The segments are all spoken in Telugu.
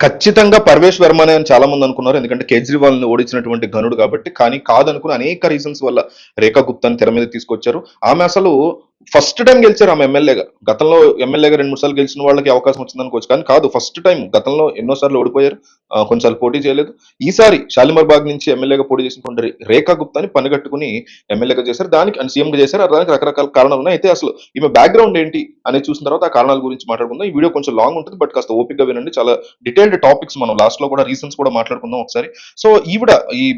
ఖచ్చితంగా పరమేష్ వర్మనే అని చాలా మంది అనుకున్నారు. ఎందుకంటే కేజ్రీవాల్‌ని ఓడించినటువంటి ఘనుడు కాబట్టి. కానీ కాదనుకుని అనేక రీజన్స్ వల్ల రేఖా గుప్తాని తెర మీదకి తీసుకొచ్చారు. ఆమె అసలు ఫస్ట్ టైమ్ గెలిచారు ఆమె ఎమ్మెల్యేగా. గతంలో ఎమ్మెల్యేగా 2, 3 సార్లు గెలిచిన వాళ్ళకి అవకాశం వచ్చిందనుకోవచ్చు. కానీ కాదు, ఫస్ట్ టైమ్. గతంలో ఎన్నో సార్లు ఓడిపోయారు. కొన్ని సార్లు పోటీ చేయలేదు. ఈసారి షాలిమార్ బాగ్ నుంచి ఎమ్మెల్యేగా పోటీ చేసినటువంటి రేఖా గుప్తాని పనిగట్టుకుని ఎమ్మెల్యేగా చేశారు. దానికి సీఎంగా చేశారు. దానికి రకరకాల కారణాలు ఉన్నాయి. అయితే అసలు ఈమె బ్యాక్‌గ్రౌండ్ ఏంటి అనేది చూసిన తర్వాత ఆ కారణాల గురించి మాట్లాడుకుందాం. ఈ వీడియో కొంచెం లాంగ్ ఉంటుంది. బట్ కాస్త ఓపికగా వినండి. చాలా డీటెయిల్డ్ టాపిక్స్ మనం లాస్ట్ లో కూడా రీజన్స్ కూడా మాట్లాడుకుందాం ఒకసారి. సో ఈవిడ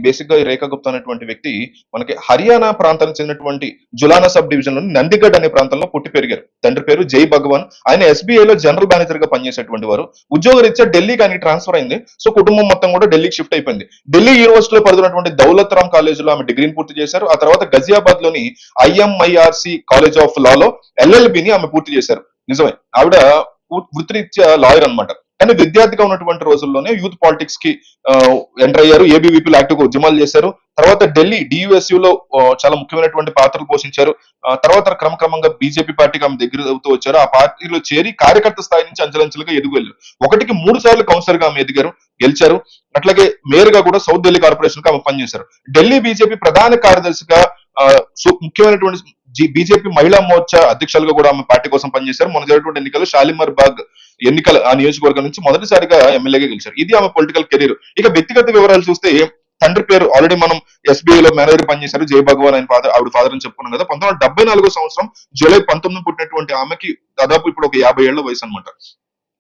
బేసిక్ గా ఈ రేఖా గుప్తా అనేటువంటి వ్యక్తి మనకి హర్యానా ప్రాంతానికి చెందినటువంటి జులానా సబ్ డివిజన్ లోని నందిగఢ్ అనే ప్రాంతంలో పుట్టి పెరిగారు. తండ్రి పేరు జై భగవాన్. ఆయన SBI లో జనరల్ మేనేజర్ గా పనిచేసేటువంటి వారు. ఉద్యోగరీత్యా ఢిల్లీకి ఆయనకి ట్రాన్స్ఫర్ అయింది. సో కుటుంబం మొత్తం కూడా ఢిల్లీకి షిఫ్ట్ అయిపోయింది. ఢిల్లీ యూనివర్సిటీలో పరిధినటువంటి దౌలత్ రామ్ కాలేజీలో ఆమె డిగ్రీని పూర్తి చేశారు. ఆ తర్వాత గజియాబాద్ లోని IMIRC కాలేజ్ ఆఫ్ లాలో LLBని ఆమె పూర్తి చేశారు. నిజమే, ఆవిడ వృత్తిరీత్యా లాయర్ అన్నమాట. కానీ విద్యార్థిగా ఉన్నటువంటి రోజుల్లోనే యూత్ పాలిటిక్స్ కి ఎంటర్ అయ్యారు. ABVP యాక్టివ్ గా ఉద్యమాలు చేశారు. తర్వాత ఢిల్లీ DUSU లో చాలా ముఖ్యమైనటువంటి పాత్రలు పోషించారు. తర్వాత క్రమక్రమంగా బీజేపీ పార్టీకి ఆమె దగ్గర అవుతూ వచ్చారు. ఆ పార్టీలో చేరి కార్యకర్త స్థాయి నుంచి అంచెలంచెలుగా ఎదుగు వెళ్ళారు. 1కి 3 సార్లు కౌన్సిలర్ గా ఆమె ఎదిగారు, గెలిచారు. అట్లాగే మేయర్ గా కూడా సౌత్ ఢిల్లీ కార్పొరేషన్ కి ఆమె పనిచేశారు. ఢిల్లీ బీజేపీ ప్రధాన కార్యదర్శిగా ముఖ్యమైనటువంటి బీజేపీ మహిళా మోర్చా అధ్యక్షులుగా కూడా ఆమె పార్టీ కోసం పనిచేశారు. మొన్న జరిగినటువంటి ఎన్నికల్లో షాలిమార్ బాగ్ ఎన్నికల ఆ నియోజకవర్గం నుంచి మొదటిసారిగా ఎమ్మెల్యేగా గెలిచారు. ఇది ఆమె పొలిటికల్ కెరీర్. ఇక వ్యక్తిగత వివరాలు చూస్తే తండ్రి పేరు ఆల్రెడీ మనం SBI లో మేనేజర్ పనిచేశారు. జై భగవాన్ ఆయన ఫాదర్, ఆవిడ ఫాదర్ అని చెప్పుకున్నాం కదా. 1974 సంవత్సరం జూలై 19 పుట్టినటువంటి ఆమెకి దాదాపు ఇప్పుడు ఒక 50 ఏళ్ల వయసు అనమాట.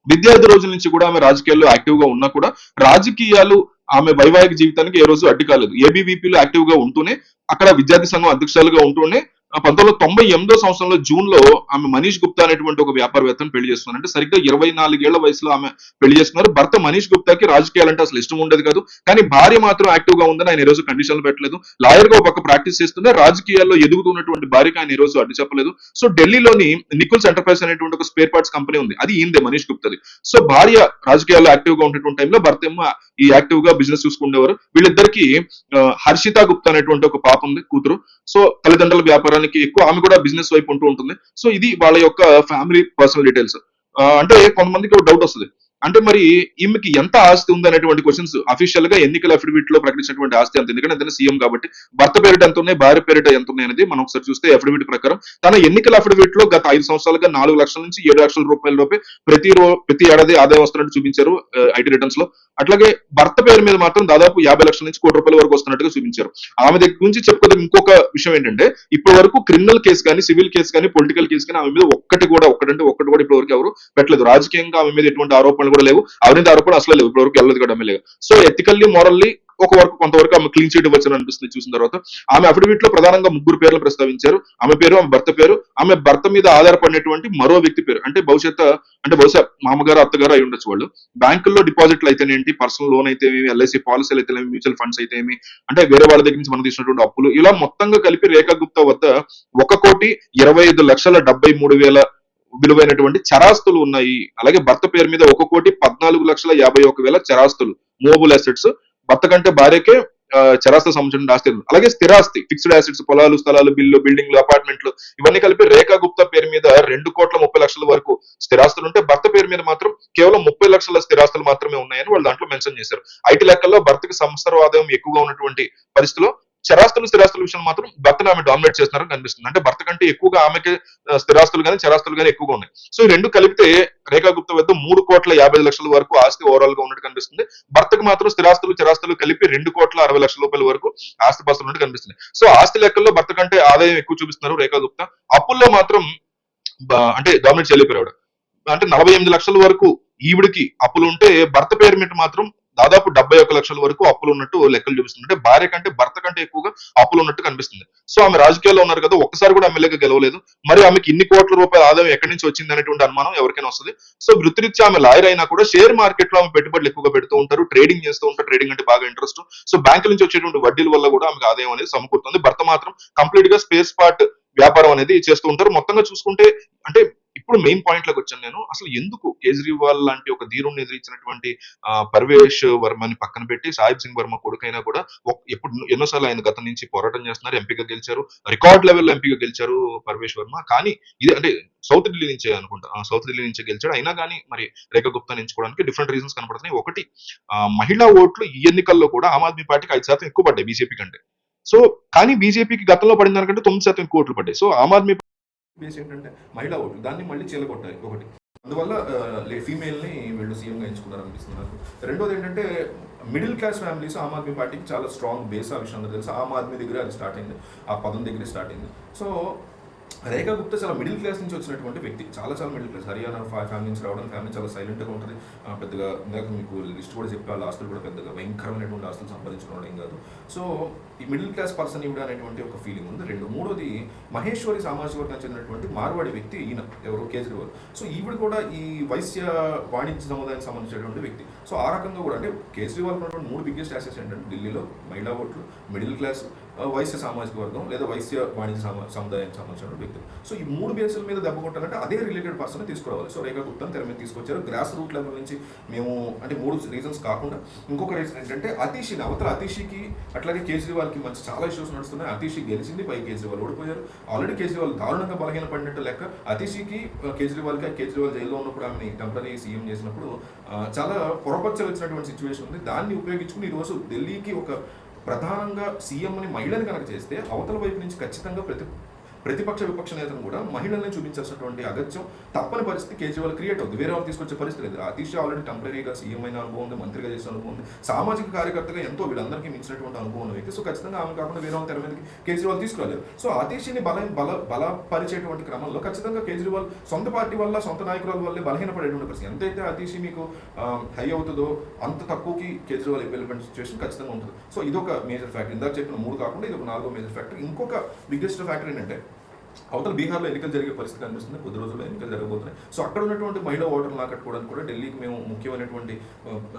విద్యార్థి రోజుల నుంచి కూడా ఆమె రాజకీయాల్లో యాక్టివ్ గా ఉన్నా కూడా రాజకీయాలు ఆమె వైవాహిక జీవితానికి ఏ రోజు అడ్డు కాలేదు. ABVP లో యాక్టివ్ గా ఉంటూనే, అక్కడ విద్యార్థి సంఘం అధ్యక్షులుగా ఉంటూనే 1998 సంవత్సరంలో జూన్ లో ఆమె మనీష్ గుప్తా అనేటువంటి ఒక వ్యాపారవేత్తను పెళ్లి చేసుకున్నారు. అంటే సరిగ్గా 24 ఏళ్ల వయసులో ఆమె పెళ్లి చేసుకున్నారు. భర్త మనీష్ గుప్తాకి రాజకీయాలంటే అసలు ఇష్టం ఉండేది కాదు. కానీ భార్య మాత్రం యాక్టివ్ గా ఉందని ఆయన ఈ రోజు కండిషన్లు పెట్టలేదు. లాయర్ గా ఒక పక్క ప్రాక్టీస్ చేస్తుంటే రాజకీయాల్లో ఎదుగుతున్నటువంటి భార్యకి ఆయన ఈ రోజు అడ్డు చెప్పలేదు. సో ఢిల్లీలోని నికుల్స్ ఎంటర్ప్రైజ్ అనేటువంటి ఒక స్పేర్ పార్ట్స్ కంపెనీ ఉంది. అది ఈందే మనీష్ గుప్తాది. సో భార్య రాజకీయాల్లో యాక్టివ్ గా ఉండేటువంటి టైంలో భర్త ఏమో ఈ యాక్టివ్ గా బిజినెస్ చూసుకునేవారు. వీళ్ళిద్దరికి హర్షిత గుప్తా అనేటువంటి ఒక పాప ఉంది, కూతురు. సో తల్లిదండ్రుల వ్యాపారానికి ఎక్కువ, ఆమె కూడా బిజినెస్ వైపు ఉంటూ ఉంటుంది. సో ఇది వాళ్ళ యొక్క ఫ్యామిలీ పర్సనల్ డీటెయిల్స్. అంటే కొంతమందికి ఒక డౌట్ వస్తుంది, అంటే మరి ఈమెకి ఎంత ఆస్తి ఉంది అనేటువంటి క్వశ్చన్స్. అఫీషియల్ గా ఎన్నికల అఫిడవిట్ లో ప్రకటించినటువంటి ఆస్తి అంత, ఎందుకంటే అతను సీఎం కాబట్టి. భర్త పేరిట ఎంత ఉన్నాయి, భార్య పేరిట ఎంత ఉన్నాయి అనేది మనం ఒకసారి చూస్తే అఫిడవిట్ ప్రకారం తన ఎన్నికల అఫిడవిట్ లో గత 5 సంవత్సరాలుగా 4 లక్షల నుంచి 7 లక్షల రూపాయల లోపే ప్రతి ఏడాది ఆదాయం వస్తున్నట్టు చూపించారు IT రిటర్న్స్ లో. అట్లాగే భర్త పేరు మీద మాత్రం దాదాపు 50 లక్షల నుంచి ₹1 కోటి వరకు వస్తున్నట్టుగా చూపించారు. ఆమె దగ్గర నుంచి చెప్పుకోదగ్గ ఇంకొక విషయం ఏంటంటే, ఇప్పటి వరకు క్రిమినల్ కేసు కానీ, సివిల్ కేసు కానీ, పొలిటికల్ కేసు కానీ ఆమె మీద ఒక్కటి కూడా ఇప్పటి వరకు ఎవరు పెట్టలేదు. రాజకీయంగా ఆమె మీద ఎటువంటి ఆరోపణలు కూడా లేవు. అవినీతి ఆరోపణలు అసలు లేవు. ఇప్పటి వరకు వెళ్ళదు కూడా ఎమ్మెల్యేగా. సో ఎథికల్లీ, మోరల్లీ కొంతవరకు ఆమె క్లీన్ చీట్ ఇవ్వచ్చు అనిపిస్తుంది చూసిన తర్వాత. ఆమె అఫిడవిట్ లో ప్రధానంగా 3 పేర్లు ప్రస్తావించారు. ఆమె పేరు, ఆమె భర్త పేరు, ఆమె భర్త మీద ఆధారపడినటువంటి మరో వ్యక్తి పేరు. అంటే బహుశా మామగారు, అత్తగారు అయి ఉండొచ్చు వాళ్ళు. బ్యాంకుల్లో డిపాజిట్లు అయితేనేంటి, పర్సనల్ లోన్ అయితే ఏమి, LIC పాలసీలు అయితే మ్యూచువల్ ఫండ్స్ అయితే ఏమి, అంటే వేరే వాళ్ళ దగ్గర నుంచి మనం తీసుకున్నటువంటి అప్పులు, ఇలా మొత్తంగా కలిపి రేఖా గుప్తా వద్ద 1,25,73,000 విలువైనటువంటి చరాస్తులు ఉన్నాయి. అలాగే భర్త పేరు మీద 1,14,51,000 చరాస్తులు, మూవబుల్ అసెట్స్. భర్త కంటే భార్యకే చరాస్తులకు సంబంధించిన ఆస్తి. అలాగే స్థిరాస్తి, ఫిక్స్డ్ అసెట్స్, పొలాలు, స్థలాలు, బిల్డింగ్లు, అపార్ట్మెంట్లు, ఇవన్నీ కలిపి రేఖా గుప్తా పేరు మీద 2,30,00,000 వరకు స్థిరాస్తులు ఉంటే, భర్త పేరు మీద మాత్రం కేవలం 30 లక్షల స్థిరాస్తులు మాత్రమే ఉన్నాయని వాళ్ళు దాంట్లో మెన్షన్ చేశారు. IT లెక్కల్లో భర్తకి సంవత్సర ఆదాయం ఎక్కువగా ఉన్నటువంటి పరిస్థితిలో స్థిరాస్తుల విషయం మాత్రం భర్తను ఆమె డామినేట్ చేస్తున్నారని కనిపిస్తుంది. అంటే భర్త కంటే ఎక్కువగా ఆమెకి స్థిరాస్తులు కానీ, చరాస్తులు కానీ ఎక్కువగా ఉన్నాయి. సో ఈ రెండు కలిపితే రేఖా గుప్తా వద్ద 3,50,00,000 వరకు ఆస్తి ఓవరాల్ గా ఉన్నట్టు కనిపిస్తుంది. భర్తకు మాత్రం చరాస్తులు కలిపి 2,60,00,000 వరకు ఆస్తి పాస్తులు ఉన్నట్టు కనిపిస్తుంది. సో ఆస్తి లెక్కల్లో భర్త కంటే ఆదాయం ఎక్కువ చూపిస్తున్నారు రేఖా గుప్తా. అప్పుల్లో మాత్రం అంటే డామినేట్ చేయలేకపోయాడు. అంటే 48 లక్షల వరకు ఈవిడికి అప్పులు ఉంటే, భర్త పేరు మీద మాత్రం దాదాపు 71 లక్షల వరకు అప్పులు ఉన్నట్టు లెక్కలు చూపిస్తుంది. అంటే భార్య కంటే భర్త కంటే ఎక్కువగా అప్పులు ఉన్నట్టు కనిపిస్తుంది. సో ఆమె రాజకీయాల్లో ఉన్నారు కదా, ఒక్కసారి కూడా ఎమ్మెల్యేగా గెలవలేదు. మరి ఆమెకి ఇన్ని కోట్ల రూపాయల ఆదాయం ఎక్కడి నుంచి వచ్చింది అనేటువంటి అనుమానం ఎవరికైనా వస్తుంది. సో వృత్తిరీత్యా ఆమె లాయర్ అయినా కూడా షేర్ మార్కెట్ లో ఆమె పెట్టుబడులు ఎక్కువగా పెడుతూ ఉంటారు, ట్రేడింగ్ చేస్తూ ఉంటారు. ట్రేడింగ్ అంటే బాగా ఇంట్రెస్ట్. సో బ్యాంకుల నుంచి వచ్చేటువంటి వడ్డీల వల్ల కూడా ఆమెకు ఆదాయం అనేది సమకూరుతుంది. భర్త మాత్రం కంప్లీట్ గా స్పేస్ పార్ట్ వ్యాపారం అనేది చేస్తూ ఉంటారు. మొత్తంగా చూసుకుంటే, అంటే ఇప్పుడు మెయిన్ పాయింట్‌లోకి వచ్చాను నేను. అసలు ఎందుకు కేజ్రీవాల్ లాంటి ఒక ధీరుడిని ఎదిరించినటువంటి పర్వేష్ వర్మని పక్కన పెట్టి సాహిబ్ సింగ్ వర్మ కొడుకైనా కూడా ఎప్పుడు ఎన్నో సార్లు ఆయన గతం నుంచి పోరాటం చేస్తున్నారు. ఎంపీగా గెలిచారు. రికార్డ్ లెవెల్‌లో ఎంపీగా గెలిచారు పర్వేష్ వర్మ. కానీ ఇది అంటే సౌత్ ఢిల్లీ నుంచే అనుకుంటా. సౌత్ ఢిల్లీ నుంచే గెలిచాడు. అయినా గాని మరి రేఖా గుప్తాని ఎంచుకోవడానికి డిఫరెంట్ రీజన్స్ కనపడుతున్నాయి. ఒకటి మహిళా ఓట్లు ఈ ఎన్నికల్లో కూడా ఆమ్ ఆద్మీ పార్టీకి 5% ఎక్కువ పడ్డాయి బీజేపీ కంటే. సో కానీ బీజేపీకి గతంలో పడిన దానికంటే 9% ఎక్కువ ఓట్లు పడ్డాయి. సో ఆమ్ ఆద్మీ బేస్ ఏంటంటే మహిళా ఓట్లు దాన్ని మళ్ళీ చీలగొట్టాలి ఒకటి. అందువల్ల ఫీమేల్ని వీళ్ళు సీఎంగా ఎంచుకున్నారు అనిపిస్తుంది నాకు. రెండోది ఏంటంటే middle class families Aam Aadmi పార్టీకి చాలా స్ట్రాంగ్ బేస్. ఆ విషయం అందరూ తెలుసు. ఆమ్ ఆద్మీ దగ్గర అది స్టార్ట్ అయింది, ఆ పదం దగ్గర స్టార్ట్ అయింది. సో రేఖా గుప్తా చాలా మిడిల్ క్లాస్ నుంచి వచ్చినటువంటి వ్యక్తి, చాలా చాలా మిడిల్ క్లాస్. హర్యానా ఫ్యామిలీ నుంచి రావడం, ఫ్యామిలీ చాలా సైలెంట్గా ఉంటుంది. పెద్దగా ఇందాక మీకు లిస్ట్ కూడా చెప్పి వాళ్ళ ఆస్తులు కూడా పెద్దగా భయంకరమైనటువంటి ఆస్తులు సంపాదించుకోవడం ఏం కాదు. సో ఈ మిడిల్ క్లాస్ పర్సన్ ఇవ్వడం అనేటువంటి ఒక ఫీలింగ్ ఉంది. మూడోది మహేశ్వరి సామాజిక వర్గానికి చెందినటువంటి మార్వాడి వ్యక్తి ఈయన ఎవరు, కేజ్రీవాల్. సో ఈవిడ కూడా ఈ వైశ్య వాణిజ్య సముదాయానికి సంబంధించినటువంటి వ్యక్తి. సో ఆ రకంగా కూడా అంటే కేజ్రీవాల్ ఉన్నటువంటి 3 బిగ్గెస్ట్ యాసెస్ ఏంటంటే ఢిల్లీలో మహిళా ఓట్లు, మిడిల్ క్లాస్, వైశ్య సామాజిక వర్గం లేదా వైశ్య వాణిజ్య సముదాయానికి సంబంధించిన వ్యక్తులు. సో ఈ 3 బేసుల మీద దెబ్బ కొట్టాలంటే అదే రిలేటెడ్ పర్సన్ తీసుకురావాలి. సో రేఖా గుప్తాని తెర మీద తీసుకొచ్చారు. గ్రాస్ రూట్ లెవెల్ నుంచి మేము అంటే 3 రీజన్స్ కాకుండా ఇంకొక రీజన్ ఏంటంటే అతీషిని అవతల అతీషికి అట్లాగే కేజ్రీవాల్కి మంచి చాలా ఇష్యూస్ నడుస్తున్నాయి. అతీషి గెలిచింది, పై కేజ్రీవాల్ ఓడిపోయారు. ఆల్రెడీ కేజ్రీవాల్ దారుణంగా బలహీన పడినట్టు లెక్క. అతీషికి కేజ్రీవాల్ జైల్లో ఉన్నప్పుడు ఆమెని టెంపరీ సీఎం చేసినప్పుడు చాలా పొరపచ్చలు వచ్చినటువంటి సిచ్యువేషన్ ఉంది. దాన్ని ఉపయోగించుకుని ఈరోజు ఢిల్లీకి ఒక ప్రధానంగా సీఎంని మహిళని కనుక చేస్తే అవతల వైపు నుంచి ఖచ్చితంగా ప్రతిపక్ష విపక్ష నేతను కూడా మహిళల్ని చూపించాల్సినటువంటి అగత్యం తప్పని పరిస్థితి కేజ్రీవాల్ క్రియేట్ అవుతుంది. వేరే వాళ్ళు తీసుకొచ్చే పరిస్థితి లేదు. అతీష్ ఆల్రెడీ టెంపరీగా సీఎం అయిన అనుభవం ఉంది, మంత్రిగా చేసిన అనుభవం ఉంది, సామాజిక కార్యకర్తగా ఎంతో వీళ్ళందరికీ మించినటువంటి అనుభవం ఉన్న వ్యక్తి. సో ఖచ్చితంగా ఆమె కాకుండా వేరే వాళ్ళ తెర మీదకి కేజ్రీవాల్ తీసుకురాలేదు. సో అతీష్ని బలపరిచేటువంటి క్రమంలో ఖచ్చితంగా కేజ్రీవాల్ సొంత పార్టీ వల్ల, సొంత నాయకుల వల్లే బలహీనపడేటువంటి పరిస్థితి. ఎంతైతే అతీష్ మీకు హై అవుతుందో అంత తక్కువకి కేజ్రీవాల్ వెళ్ళిపోయిన సిచ్యువేషన్ ఖచ్చితంగా ఉంటుంది. సో ఇదొక మేజర్ ఫ్యాక్టర్. ఇందాక చెప్పిన 3 కాకుండా ఇది ఒక 4వ మేజర్ ఫ్యాక్టర్. ఇంకొక బిగ్గెస్ట్ ఫ్యాక్టర్ ఏంటంటే అవతల బీహార్లో ఎన్నికలు జరిగే పరిస్థితి కనిపిస్తుంది. కొద్ది రోజుల్లో ఎన్నికలు జరగబోతున్నాయి. సో అక్కడ ఉన్నటువంటి మహిళా ఓటర్లు ఆకట్టుకోవడానికి కూడా ఢిల్లీకి మేము ముఖ్యమైనటువంటి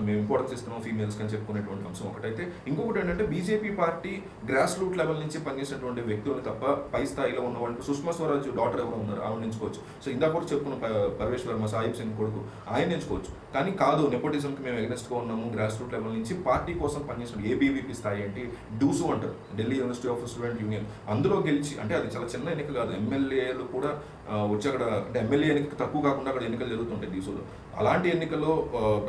మేము ఇంపార్టెన్స్ ఇస్తున్నాం ఫీమేల్స్కి అని చెప్పుకునేటువంటి అంశం ఒకటైతే, ఇంకొకటి ఏంటంటే BJP party grass root level నుంచి పనిచేసినటువంటి వ్యక్తులు తప్ప పై స్థాయిలో ఉన్న వాళ్ళు సుష్మా స్వరాజ్ డాటర్ ఎవరు ఉన్నారు ఆవిడ ఎంచుకోవచ్చు. సో ఇందాక కూడా చెప్పుకున్న పర్వేష్ వర్మ సాహిబ్ సింగ్ కొడుకు ఆయన ఎంచుకోవచ్చు. కానీ కాదు, నెపోటిజంకి మేము ఎగ్నెస్ట్గా ఉన్నాము, గ్రాస్ రూట్ లెవెల్ నుంచి పార్టీ కోసం పనిచేసిన ఏబీవీపీ స్థాయి ఏంటి డూసు అంటారు, Delhi university of student union, అందులో గెలిచి అంటే అది చాలా చిన్న ఎన్నిక కాదు. ఎమ్మెల్యేలు కూడా వచ్చి అక్కడ అంటే ఎమ్మెల్యే ఎన్నిక తక్కువ కాకుండా అక్కడ ఎన్నికలు జరుగుతుంటాయి డీసూలో. అలాంటి ఎన్నికల్లో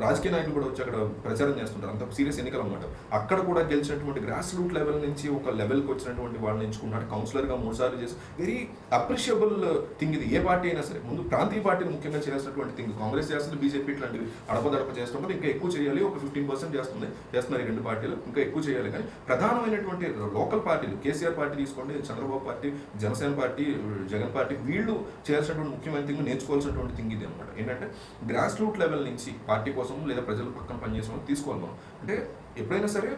రాజకీయ నాయకులు కూడా వచ్చి అక్కడ ప్రచారం చేస్తుంటారు. అంత సీరియస్ ఎన్నికలు అనమాట. అక్కడ కూడా గెలిచినటువంటి గ్రాస్ రూట్ లెవెల్ నుంచి ఒక లెవెల్కి వచ్చినటువంటి వాళ్ళని ఎంచుకున్నాడు. కౌన్సిలర్గా 3 సార్లు చేసి వెరీ అప్రిషియబుల్ థింగ్ ఇది. ఏ పార్టీ అయినా సరే ముందు ప్రాంతీయ పార్టీని ముఖ్యంగా చేయాల్సినటువంటి థింగ్. కాంగ్రెస్ చేస్తుంది, బీజేపీ ఇట్లాంటివి అడపదడప చేస్తుంటారు. ఇంకా ఎక్కువ చేయాలి, ఒక 15% చేస్తున్నారు ఈ 2 పార్టీలు, ఇంకా ఎక్కువ చేయాలి. కానీ ప్రధానమైనటువంటి లోకల్ పార్టీలు, కేసీఆర్ పార్టీ తీసుకోండి, Chandrababu party, Janasena party, Jagan party, వీళ్ళు చేయాల్సినటువంటి ముఖ్యమైన థింగ్, నేర్చుకోవాల్సినటువంటి థింగ్ ఇది అనమాట. ఏంటంటే గ్రాస్ రూట్ లెవెల్ నుంచి పార్టీ కోసం లేదా ప్రజలు పక్కన పనిచేసిన తీసుకోవాలి మనం. అంటే ఎప్పుడైనా సరే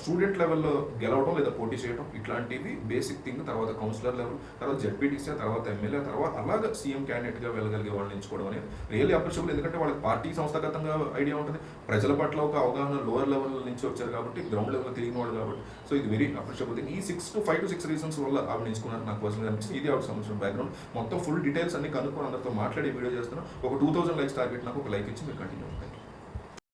స్టూడెంట్ లెవెల్లో గెలవడం లేదా పోటీ చేయడం ఇట్లాంటివి బేసిక్ థింగ్. తర్వాత కౌన్సిలర్ లెవెల్, తర్వాత జెడ్పీటీసీ, తర్వాత ఎమ్మెల్యే, తర్వాత అలాగే సీఎం క్యాండిడేట్గా వెళ్ళగలిగే వాళ్ళని ఎంచుకోవడం అనేది రియల్లీ అప్రిషియబుల్. ఎందుకంటే వాళ్ళకి పార్టీ సంస్థాగతంగా ఐడియా ఉంటుంది, ప్రజల పట్ల ఒక అవగాహన లోవర్ లెవెల్ నుంచి వచ్చారు కాబట్టి, గ్రౌండ్ లెవెల్లో తిరిగిన వాళ్ళు కాబట్టి. సో ఇది వెరీ అప్రిషియబుల్ థింగ్. ఈ 5 to 6 రీజన్స్ వల్ల ఆవిడ ఎంచుకున్నారు నాకు పర్సనల్గా అనిపించింది. ఇది ఆవిడ సంబంధించిన బ్యాక్గ్రౌండ్ మొత్తం ఫుల్ డీటెయిల్స్ అన్ని కనుక్కొని అందరితో మాట్లాడి వీడియో చేస్తున్నాను. ఒక 2000 లైక్స్ టార్గెట్, నాకు ఒక లైక్ ఇచ్చి మీరు కంటిన్యూ ఉంటాయి.